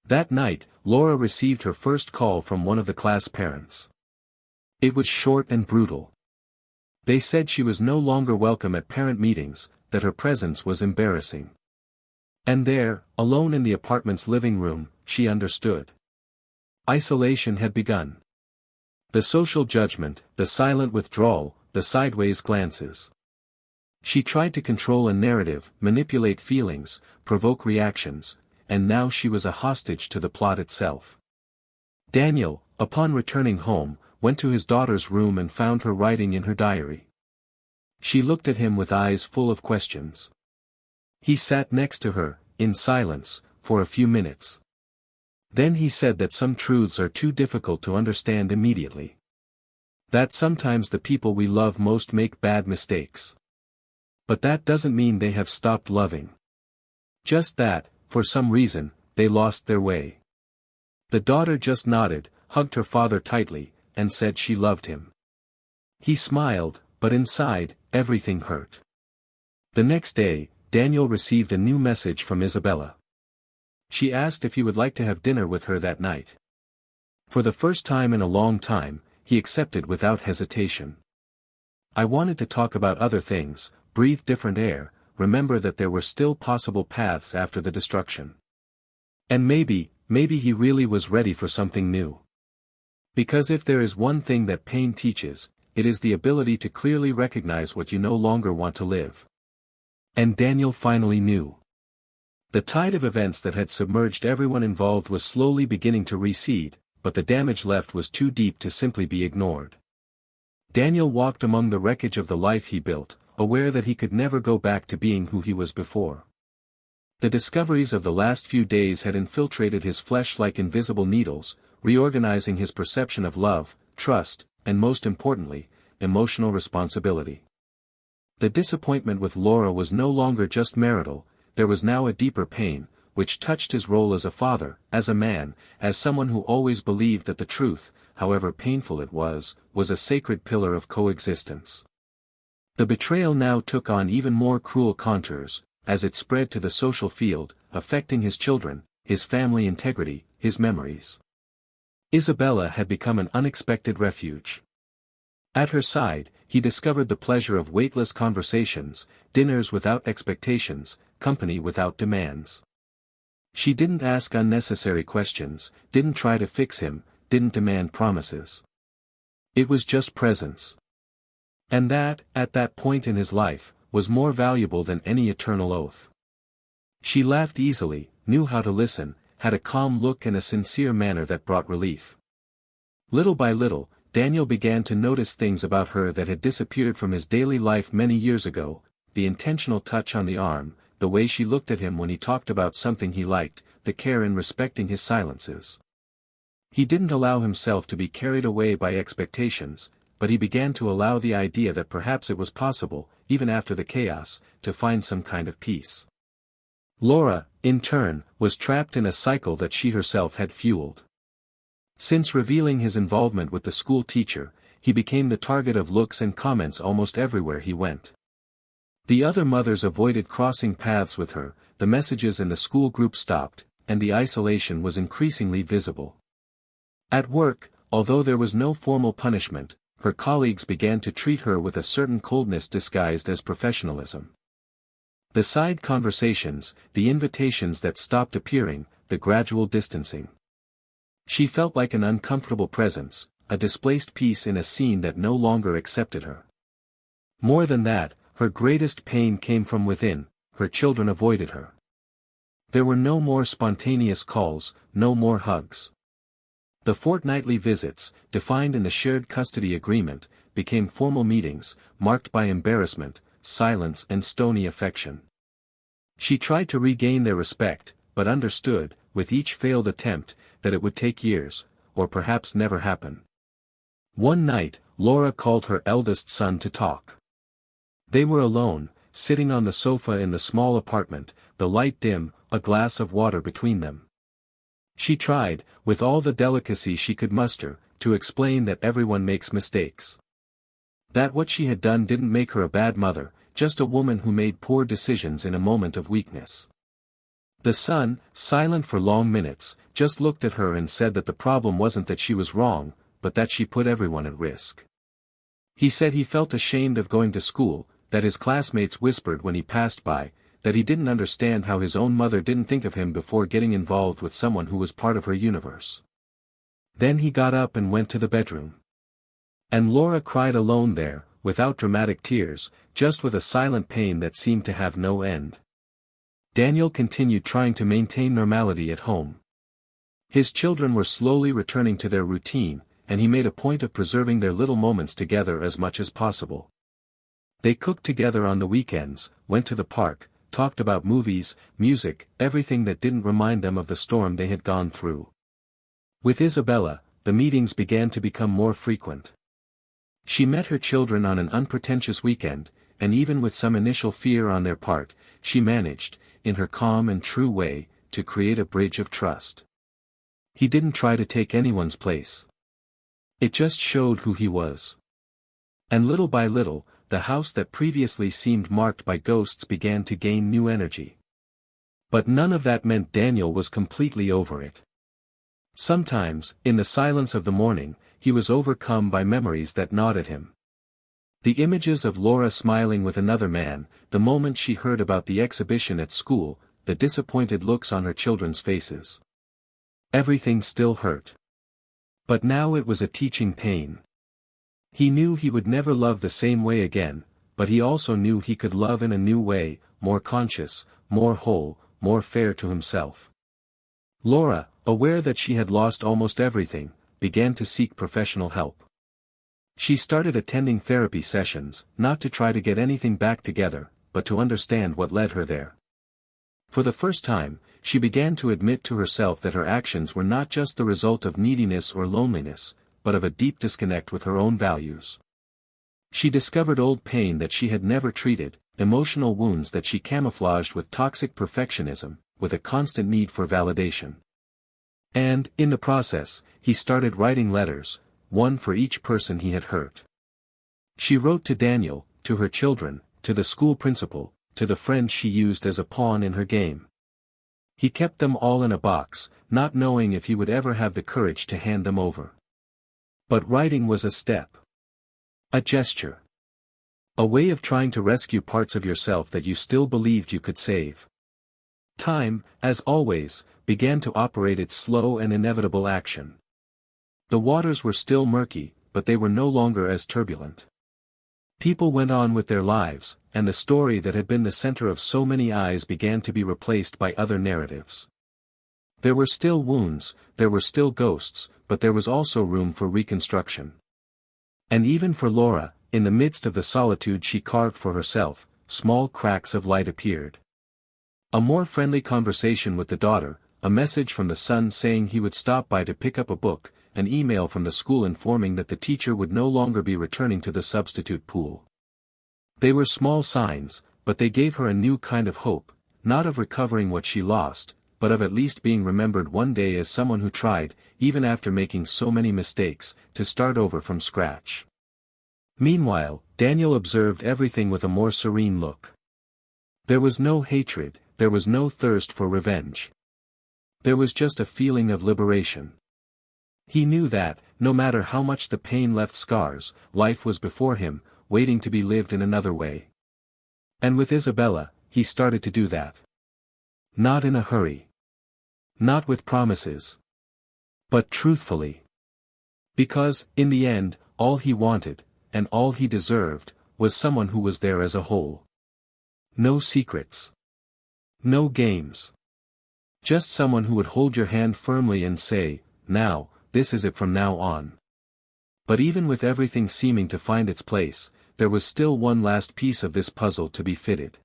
That night, Laura received her first call from one of the class parents. It was short and brutal. They said she was no longer welcome at parent meetings, that her presence was embarrassing. And there, alone in the apartment's living room, she understood. Isolation had begun. The social judgment, the silent withdrawal, the sideways glances. She tried to control a narrative, manipulate feelings, provoke reactions, and now she was a hostage to the plot itself. Daniel, upon returning home, went to his daughter's room and found her writing in her diary. She looked at him with eyes full of questions. He sat next to her, in silence, for a few minutes. Then he said that some truths are too difficult to understand immediately. That sometimes the people we love most make bad mistakes. But that doesn't mean they have stopped loving. Just that, for some reason, they lost their way. The daughter just nodded, hugged her father tightly, and said she loved him. He smiled, but inside, everything hurt. The next day, Daniel received a new message from Isabella. She asked if he would like to have dinner with her that night. For the first time in a long time, he accepted without hesitation. I wanted to talk about other things, breathe different air, remember that there were still possible paths after the destruction. And maybe he really was ready for something new. Because if there is one thing that pain teaches, it is the ability to clearly recognize what you no longer want to live. And Daniel finally knew. The tide of events that had submerged everyone involved was slowly beginning to recede, but the damage left was too deep to simply be ignored. Daniel walked among the wreckage of the life he built, aware that he could never go back to being who he was before. The discoveries of the last few days had infiltrated his flesh like invisible needles, reorganizing his perception of love, trust, and most importantly, emotional responsibility. The disappointment with Laura was no longer just marital, there was now a deeper pain, which touched his role as a father, as a man, as someone who always believed that the truth, however painful it was a sacred pillar of coexistence. The betrayal now took on even more cruel contours, as it spread to the social field, affecting his children, his family integrity, his memories. Isabella had become an unexpected refuge. At her side, he discovered the pleasure of weightless conversations, dinners without expectations, company without demands. She didn't ask unnecessary questions, didn't try to fix him, didn't demand promises. It was just presence. And that, at that point in his life, was more valuable than any eternal oath. She laughed easily, knew how to listen, had a calm look and a sincere manner that brought relief. Little by little, Daniel began to notice things about her that had disappeared from his daily life many years ago, the intentional touch on the arm, the way she looked at him when he talked about something he liked, the care in respecting his silences. He didn't allow himself to be carried away by expectations, but he began to allow the idea that perhaps it was possible, even after the chaos, to find some kind of peace. Laura, in turn, was trapped in a cycle that she herself had fueled. Since revealing his involvement with the school teacher, he became the target of looks and comments almost everywhere he went. The other mothers avoided crossing paths with her, the messages in the school group stopped, and the isolation was increasingly visible. At work, although there was no formal punishment, her colleagues began to treat her with a certain coldness disguised as professionalism. The side conversations, the invitations that stopped appearing, the gradual distancing. She felt like an uncomfortable presence, a displaced piece in a scene that no longer accepted her. More than that, her greatest pain came from within. Her children avoided her. There were no more spontaneous calls, no more hugs. The fortnightly visits, defined in the shared custody agreement, became formal meetings, marked by embarrassment, silence and stony affection. She tried to regain their respect, but understood, with each failed attempt, that it would take years, or perhaps never happen. One night, Laura called her eldest son to talk. They were alone, sitting on the sofa in the small apartment, the light dim, a glass of water between them. She tried, with all the delicacy she could muster, to explain that everyone makes mistakes. That what she had done didn't make her a bad mother, just a woman who made poor decisions in a moment of weakness. The son, silent for long minutes, just looked at her and said that the problem wasn't that she was wrong, but that she put everyone at risk. He said he felt ashamed of going to school, that his classmates whispered when he passed by, that he didn't understand how his own mother didn't think of him before getting involved with someone who was part of her universe. Then he got up and went to the bedroom. And Laura cried alone there, without dramatic tears, just with a silent pain that seemed to have no end. Daniel continued trying to maintain normality at home. His children were slowly returning to their routine, and he made a point of preserving their little moments together as much as possible. They cooked together on the weekends, went to the park, talked about movies, music, everything that didn't remind them of the storm they had gone through. With Isabella, the meetings began to become more frequent. She met her children on an unpretentious weekend, and even with some initial fear on their part, she managed, in her calm and true way, to create a bridge of trust. He didn't try to take anyone's place. It just showed who he was. And little by little, the house that previously seemed marked by ghosts began to gain new energy. But none of that meant Daniel was completely over it. Sometimes, in the silence of the morning, he was overcome by memories that gnawed at him. The images of Laura smiling with another man, the moment she heard about the exhibition at school, the disappointed looks on her children's faces. Everything still hurt. But now it was a teaching pain. He knew he would never love the same way again, but he also knew he could love in a new way, more conscious, more whole, more fair to himself. Laura, aware that she had lost almost everything, began to seek professional help. She started attending therapy sessions, not to try to get anything back together, but to understand what led her there. For the first time, she began to admit to herself that her actions were not just the result of neediness or loneliness, but of a deep disconnect with her own values. She discovered old pain that she had never treated, emotional wounds that she camouflaged with toxic perfectionism, with a constant need for validation. And, in the process, he started writing letters, one for each person he had hurt. She wrote to Daniel, to her children, to the school principal, to the friend she used as a pawn in her game. He kept them all in a box, not knowing if he would ever have the courage to hand them over. But writing was a step. A gesture. A way of trying to rescue parts of yourself that you still believed you could save. Time, as always, began to operate its slow and inevitable action. The waters were still murky, but they were no longer as turbulent. People went on with their lives, and the story that had been the center of so many eyes began to be replaced by other narratives. There were still wounds, there were still ghosts, but there was also room for reconstruction. And even for Laura, in the midst of the solitude she carved for herself, small cracks of light appeared. A more friendly conversation with the daughter, a message from the son saying he would stop by to pick up a book, an email from the school informing that the teacher would no longer be returning to the substitute pool. They were small signs, but they gave her a new kind of hope, not of recovering what she lost, but of at least being remembered one day as someone who tried, even after making so many mistakes, to start over from scratch. Meanwhile, Daniel observed everything with a more serene look. There was no hatred, there was no thirst for revenge. There was just a feeling of liberation. He knew that, no matter how much the pain left scars, life was before him, waiting to be lived in another way. And with Isabella, he started to do that. Not in a hurry. Not with promises. But truthfully. Because, in the end, all he wanted, and all he deserved, was someone who was there as a whole. No secrets. No games. Just someone who would hold your hand firmly and say, "Now, this is it from now on." But even with everything seeming to find its place, there was still one last piece of this puzzle to be fitted.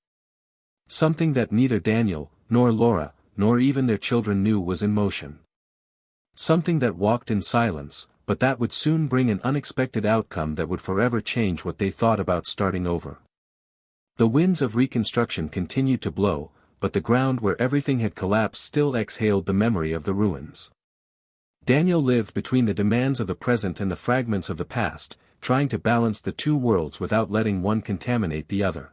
Something that neither Daniel, nor Laura, nor even their children knew was in motion. Something that walked in silence, but that would soon bring an unexpected outcome that would forever change what they thought about starting over. The winds of reconstruction continued to blow, but the ground where everything had collapsed still exhaled the memory of the ruins. Daniel lived between the demands of the present and the fragments of the past, trying to balance the two worlds without letting one contaminate the other.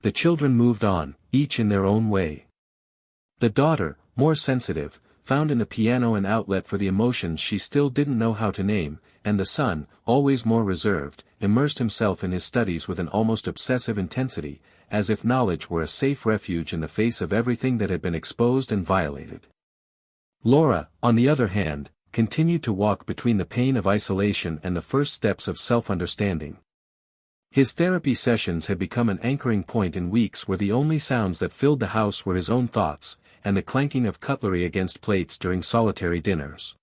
The children moved on, each in their own way. The daughter, more sensitive, found in the piano an outlet for the emotions she still didn't know how to name, and the son, always more reserved, immersed himself in his studies with an almost obsessive intensity, as if knowledge were a safe refuge in the face of everything that had been exposed and violated. Laura, on the other hand, continued to walk between the pain of isolation and the first steps of self-understanding. His therapy sessions had become an anchoring point in weeks where the only sounds that filled the house were his own thoughts, and the clanking of cutlery against plates during solitary dinners.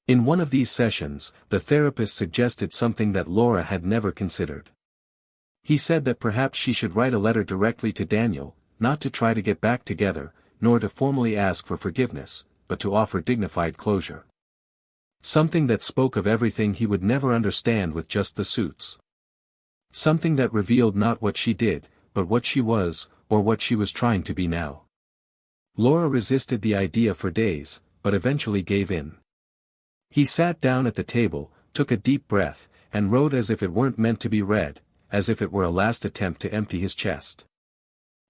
In one of these sessions, the therapist suggested something that Laura had never considered. He said that perhaps she should write a letter directly to Daniel, not to try to get back together, nor to formally ask for forgiveness, but to offer dignified closure. Something that spoke of everything he would never understand with just the suits. Something that revealed not what she did, but what she was, or what she was trying to be now. Laura resisted the idea for days, but eventually gave in. He sat down at the table, took a deep breath, and wrote as if it weren't meant to be read, as if it were a last attempt to empty his chest.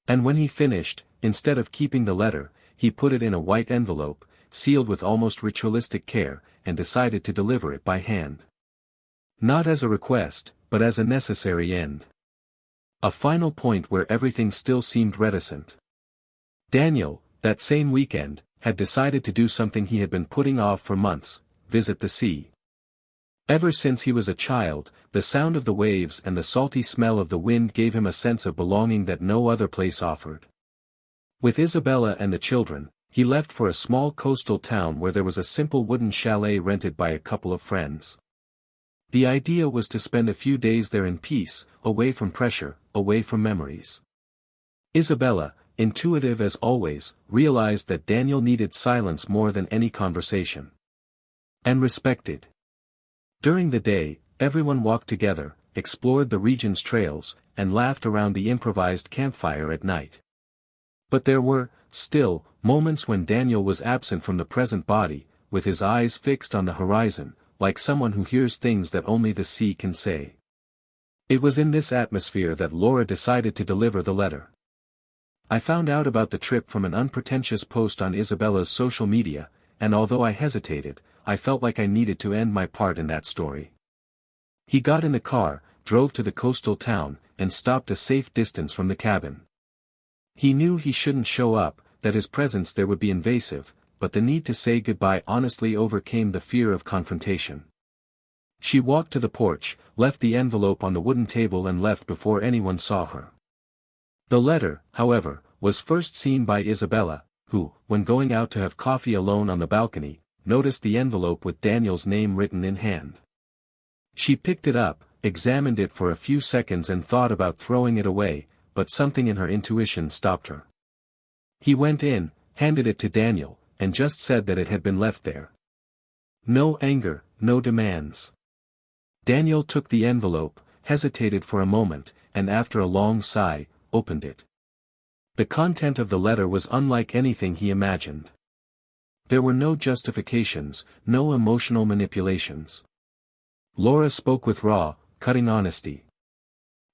And when he finished, instead of keeping the letter, he put it in a white envelope, sealed with almost ritualistic care, and decided to deliver it by hand. Not as a request, but as a necessary end. A final point where everything still seemed reticent. Daniel, that same weekend, had decided to do something he had been putting off for months: visit the sea. Ever since he was a child, the sound of the waves and the salty smell of the wind gave him a sense of belonging that no other place offered. With Isabella and the children, he left for a small coastal town where there was a simple wooden chalet rented by a couple of friends. The idea was to spend a few days there in peace, away from pressure, away from memories. Isabella, intuitive as always, realized that Daniel needed silence more than any conversation. And respected. During the day, everyone walked together, explored the region's trails, and laughed around the improvised campfire at night. But there were, still, moments when Daniel was absent from the present body, with his eyes fixed on the horizon, like someone who hears things that only the sea can say. It was in this atmosphere that Laura decided to deliver the letter. I found out about the trip from an unpretentious post on Isabella's social media, and although I hesitated, I felt like I needed to end my part in that story. He got in the car, drove to the coastal town, and stopped a safe distance from the cabin. He knew he shouldn't show up, that his presence there would be invasive, but the need to say goodbye honestly overcame the fear of confrontation. She walked to the porch, left the envelope on the wooden table and left before anyone saw her. The letter, however, was first seen by Isabella, who, when going out to have coffee alone on the balcony, noticed the envelope with Daniel's name written in hand. She picked it up, examined it for a few seconds and thought about throwing it away, but something in her intuition stopped her. He went in, handed it to Daniel, and just said that it had been left there. No anger, no demands. Daniel took the envelope, hesitated for a moment, and after a long sigh, opened it. The content of the letter was unlike anything he imagined. There were no justifications, no emotional manipulations. Laura spoke with raw, cutting honesty.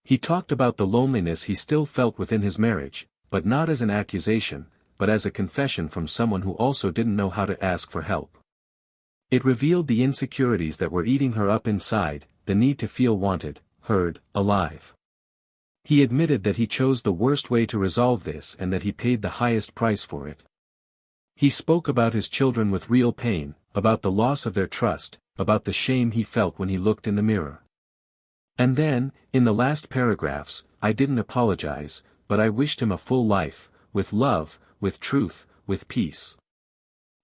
He talked about the loneliness he still felt within his marriage, but not as an accusation, but as a confession from someone who also didn't know how to ask for help. It revealed the insecurities that were eating her up inside, the need to feel wanted, heard, alive. He admitted that he chose the worst way to resolve this and that he paid the highest price for it. He spoke about his children with real pain, about the loss of their trust, about the shame he felt when he looked in the mirror. And then, in the last paragraphs, I didn't apologize, but I wished him a full life, with love, with truth, with peace.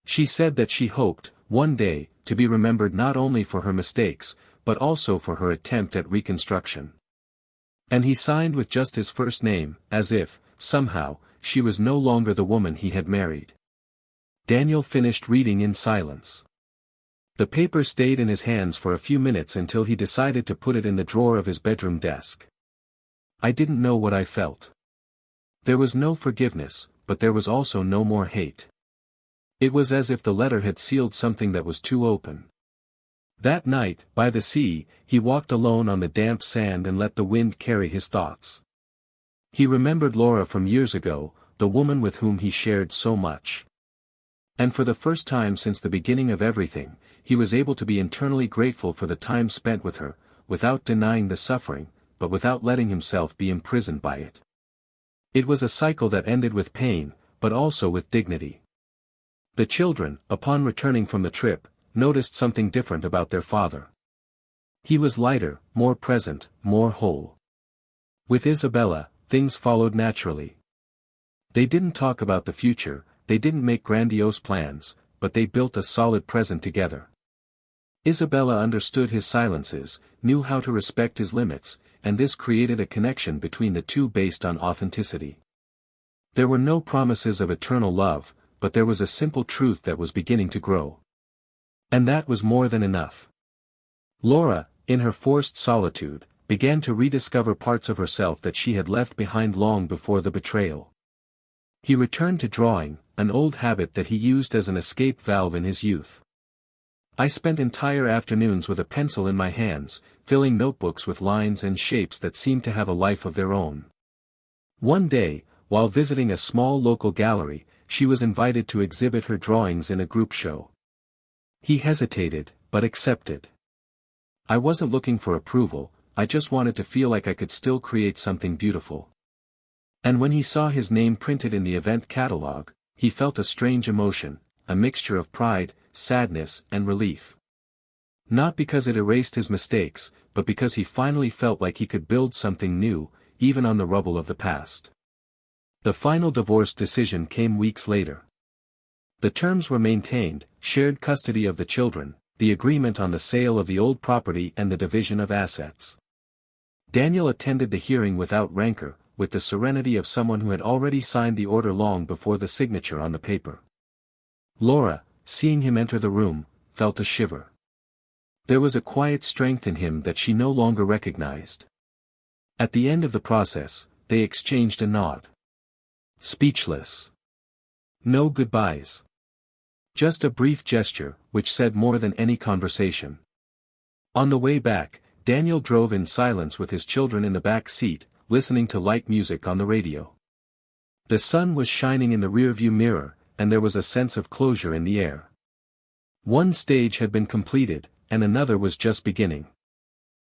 She said that she hoped, one day, to be remembered not only for her mistakes, but also for her attempt at reconstruction. And he signed with just his first name, as if, somehow, she was no longer the woman he had married. Daniel finished reading in silence. The paper stayed in his hands for a few minutes until he decided to put it in the drawer of his bedroom desk. I didn't know what I felt. There was no forgiveness, but there was also no more hate. It was as if the letter had sealed something that was too open. That night, by the sea, he walked alone on the damp sand and let the wind carry his thoughts. He remembered Laura from years ago, the woman with whom he shared so much. And for the first time since the beginning of everything, he was able to be internally grateful for the time spent with her, without denying the suffering, but without letting himself be imprisoned by it. It was a cycle that ended with pain, but also with dignity. The children, upon returning from the trip, noticed something different about their father. He was lighter, more present, more whole. With Isabella, things followed naturally. They didn't talk about the future, they didn't make grandiose plans, but they built a solid present together. Isabella understood his silences, knew how to respect his limits, and this created a connection between the two based on authenticity. There were no promises of eternal love, but there was a simple truth that was beginning to grow. And that was more than enough. Laura, in her forced solitude, began to rediscover parts of herself that she had left behind long before the betrayal. He returned to drawing, an old habit that he used as an escape valve in his youth. I spent entire afternoons with a pencil in my hands, filling notebooks with lines and shapes that seemed to have a life of their own. One day, while visiting a small local gallery, she was invited to exhibit her drawings in a group show. He hesitated, but accepted. I wasn't looking for approval, I just wanted to feel like I could still create something beautiful. And when he saw his name printed in the event catalogue, he felt a strange emotion, a mixture of pride, sadness, and relief. Not because it erased his mistakes, but because he finally felt like he could build something new, even on the rubble of the past. The final divorce decision came weeks later. The terms were maintained: shared custody of the children, the agreement on the sale of the old property and the division of assets. Daniel attended the hearing without rancor, with the serenity of someone who had already signed the order long before the signature on the paper. Laura, seeing him enter the room, felt a shiver. There was a quiet strength in him that she no longer recognized. At the end of the process, they exchanged a nod. Speechless. No goodbyes. Just a brief gesture, which said more than any conversation. On the way back, Daniel drove in silence with his children in the back seat, listening to light music on the radio. The sun was shining in the rearview mirror, and there was a sense of closure in the air. One stage had been completed, and another was just beginning.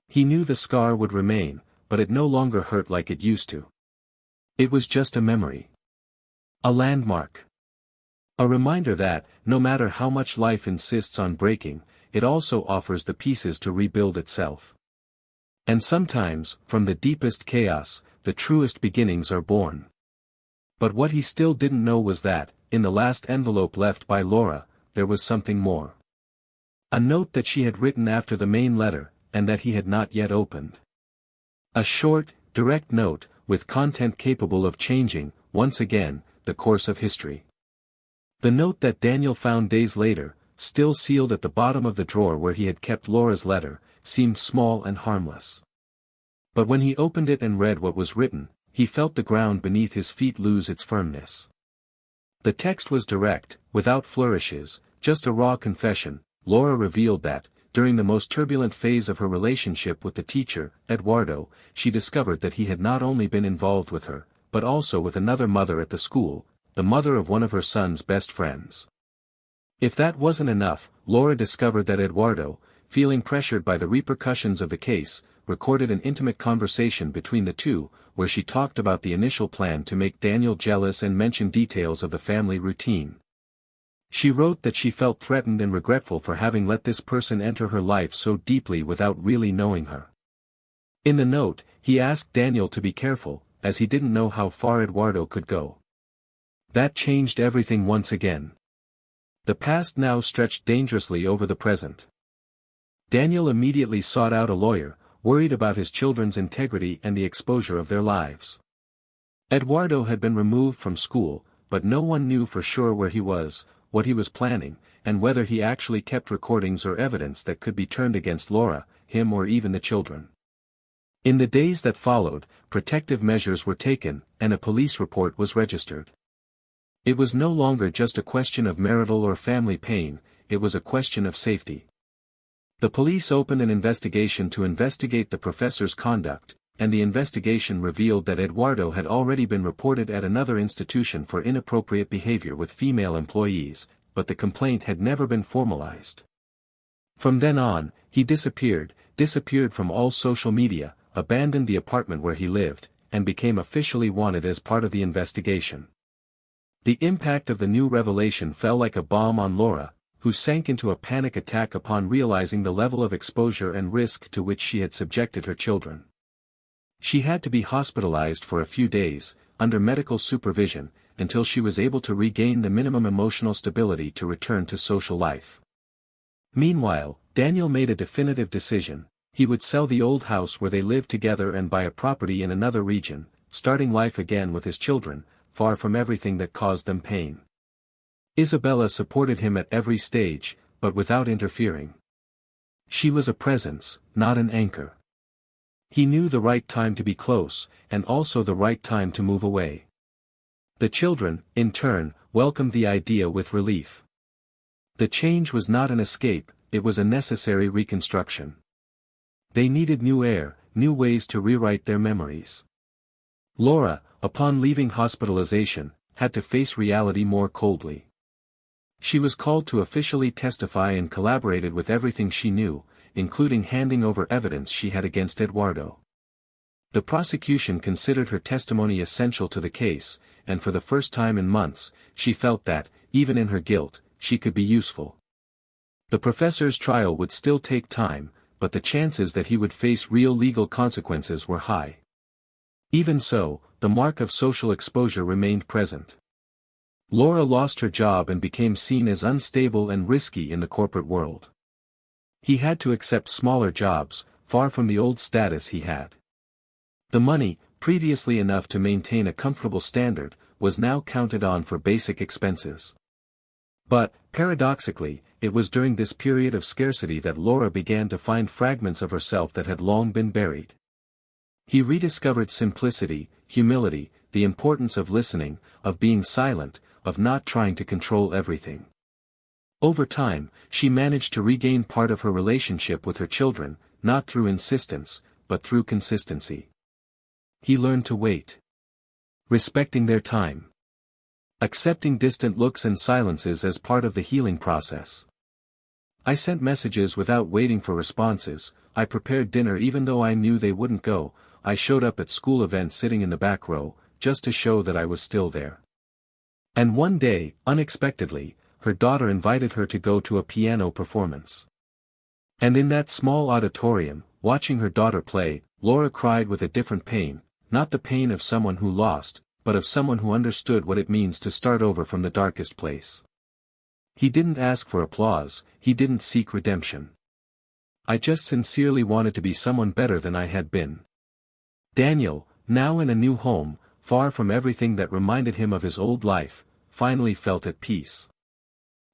He knew the scar would remain, but it no longer hurt like it used to. It was just a memory. A landmark. A reminder that, no matter how much life insists on breaking, it also offers the pieces to rebuild itself. And sometimes, from the deepest chaos, the truest beginnings are born. But what he still didn't know was that, in the last envelope left by Laura, there was something more. A note that she had written after the main letter, and that he had not yet opened. A short, direct note, with content capable of changing, once again, the course of history. The note that Daniel found days later, still sealed at the bottom of the drawer where he had kept Laura's letter, seemed small and harmless. But when he opened it and read what was written, he felt the ground beneath his feet lose its firmness. The text was direct, without flourishes, just a raw confession. Laura revealed that, during the most turbulent phase of her relationship with the teacher, Eduardo, she discovered that he had not only been involved with her, but also with another mother at the school, the mother of one of her son's best friends. If that wasn't enough, Laura discovered that Eduardo, feeling pressured by the repercussions of the case, recorded an intimate conversation between the two, where she talked about the initial plan to make Daniel jealous and mentioned details of the family routine. She wrote that she felt threatened and regretful for having let this person enter her life so deeply without really knowing her. In the note, he asked Daniel to be careful, as he didn't know how far Eduardo could go. That changed everything once again. The past now stretched dangerously over the present. Daniel immediately sought out a lawyer, worried about his children's integrity and the exposure of their lives. Eduardo had been removed from school, but no one knew for sure where he was, what he was planning, and whether he actually kept recordings or evidence that could be turned against Laura, him or even the children. In the days that followed, protective measures were taken, and a police report was registered. It was no longer just a question of marital or family pain, it was a question of safety. The police opened an investigation to investigate the professor's conduct, and the investigation revealed that Eduardo had already been reported at another institution for inappropriate behavior with female employees, but the complaint had never been formalized. From then on, he disappeared from all social media, abandoned the apartment where he lived, and became officially wanted as part of the investigation. The impact of the new revelation fell like a bomb on Laura, who sank into a panic attack upon realizing the level of exposure and risk to which she had subjected her children. She had to be hospitalized for a few days, under medical supervision, until she was able to regain the minimum emotional stability to return to social life. Meanwhile, Daniel made a definitive decision: he would sell the old house where they lived together and buy a property in another region, starting life again with his children, far from everything that caused them pain. Isabella supported him at every stage, but without interfering. She was a presence, not an anchor. He knew the right time to be close, and also the right time to move away. The children, in turn, welcomed the idea with relief. The change was not an escape, it was a necessary reconstruction. They needed new air, new ways to rewrite their memories. Laura, upon leaving hospitalization, had to face reality more coldly. She was called to officially testify and collaborated with everything she knew, including handing over evidence she had against Eduardo. The prosecution considered her testimony essential to the case, and for the first time in months, she felt that, even in her guilt, she could be useful. The professor's trial would still take time, but the chances that he would face real legal consequences were high. Even so, the mark of social exposure remained present. Laura lost her job and became seen as unstable and risky in the corporate world. He had to accept smaller jobs, far from the old status he had. The money, previously enough to maintain a comfortable standard, was now counted on for basic expenses. But, paradoxically, it was during this period of scarcity that Laura began to find fragments of herself that had long been buried. He rediscovered simplicity, humility, the importance of listening, of being silent, of not trying to control everything. Over time, she managed to regain part of her relationship with her children, not through insistence, but through consistency. He learned to wait. Respecting their time. Accepting distant looks and silences as part of the healing process. I sent messages without waiting for responses, I prepared dinner even though I knew they wouldn't go, I showed up at school events sitting in the back row, just to show that I was still there. And one day, unexpectedly, her daughter invited her to go to a piano performance. And in that small auditorium, watching her daughter play, Laura cried with a different pain, not the pain of someone who lost, but of someone who understood what it means to start over from the darkest place. He didn't ask for applause, he didn't seek redemption. I just sincerely wanted to be someone better than I had been. Daniel, now in a new home, far from everything that reminded him of his old life, finally felt at peace.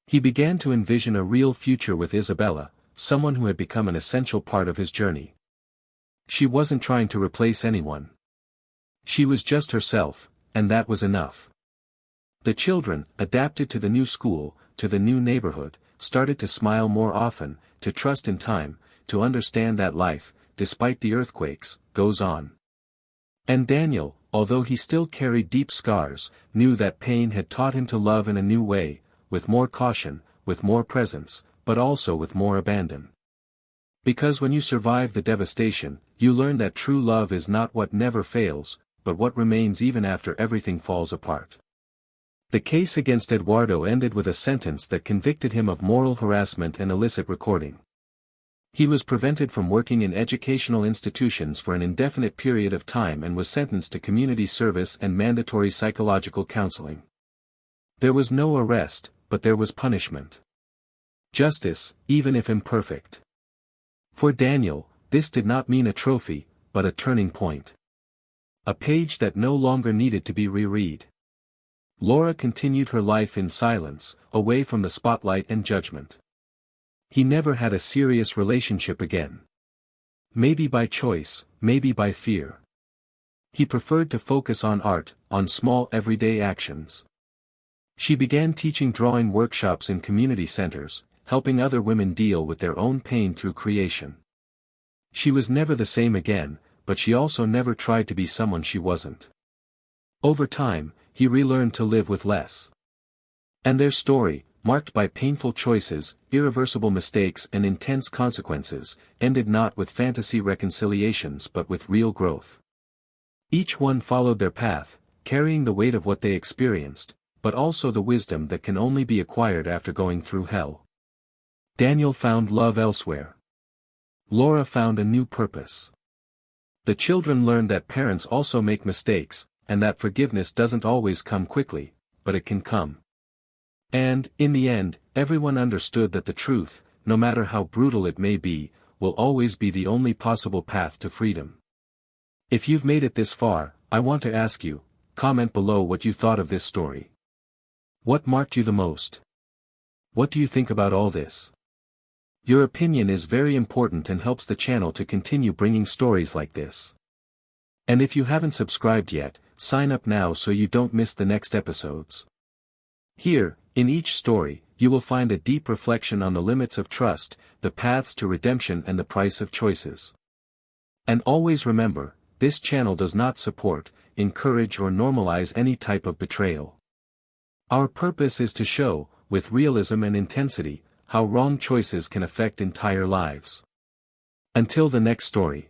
He began to envision a real future with Isabella, someone who had become an essential part of his journey. She wasn't trying to replace anyone. She was just herself, and that was enough. The children, adapted to the new school, to the new neighborhood, started to smile more often, to trust in time, to understand that life, despite the earthquakes, goes on. And Daniel, although he still carried deep scars, knew that pain had taught him to love in a new way, with more caution, with more presence, but also with more abandon. Because when you survive the devastation, you learn that true love is not what never fails, but what remains even after everything falls apart. The case against Eduardo ended with a sentence that convicted him of moral harassment and illicit recording. He was prevented from working in educational institutions for an indefinite period of time and was sentenced to community service and mandatory psychological counseling. There was no arrest, but there was punishment. Justice, even if imperfect. For Daniel, this did not mean a trophy, but a turning point. A page that no longer needed to be reread. Laura continued her life in silence, away from the spotlight and judgment. He never had a serious relationship again. Maybe by choice, maybe by fear. He preferred to focus on art, on small everyday actions. She began teaching drawing workshops in community centers, helping other women deal with their own pain through creation. She was never the same again, but she also never tried to be someone she wasn't. Over time, he relearned to live with less. And their story, marked by painful choices, irreversible mistakes and intense consequences, ended not with fantasy reconciliations but with real growth. Each one followed their path, carrying the weight of what they experienced, but also the wisdom that can only be acquired after going through hell. Daniel found love elsewhere. Laura found a new purpose. The children learned that parents also make mistakes, and that forgiveness doesn't always come quickly, but it can come. And, in the end, everyone understood that the truth, no matter how brutal it may be, will always be the only possible path to freedom. If you've made it this far, I want to ask you, comment below what you thought of this story. What marked you the most? What do you think about all this? Your opinion is very important and helps the channel to continue bringing stories like this. And if you haven't subscribed yet, sign up now so you don't miss the next episodes. Here, in each story, you will find a deep reflection on the limits of trust, the paths to redemption and the price of choices. And always remember, this channel does not support, encourage or normalize any type of betrayal. Our purpose is to show, with realism and intensity, how wrong choices can affect entire lives. Until the next story.